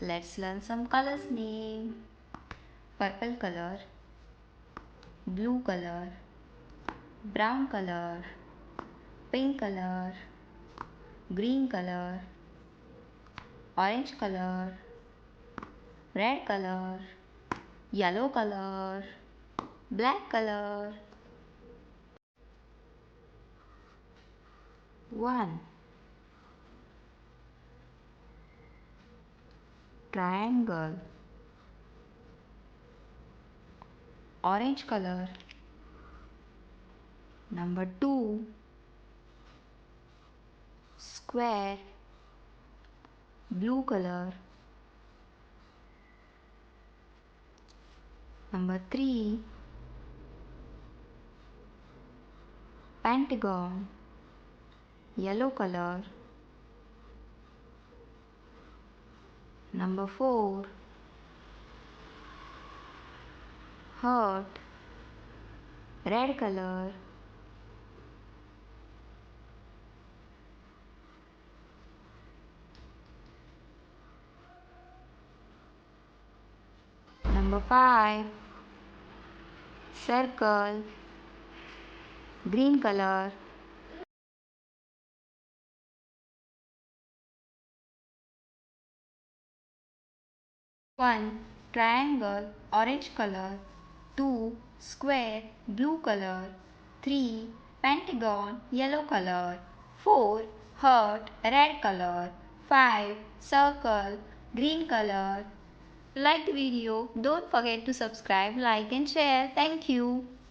Let's learn some colors name. Purple color, blue color, brown color, pink color, green color, orange color, red color, yellow color, black color. 1. Triangle, orange color. Number 2. Square, blue color. Number 3. Pentagon, yellow color. Number 4. Heart, red color. Number 5. Circle, green color. 1. Triangle, orange color. 2. Square, blue color. 3. Pentagon, yellow color. 4. Heart, red color. 5. Circle, green color. Like the video, don't forget to subscribe, like and share. Thank you.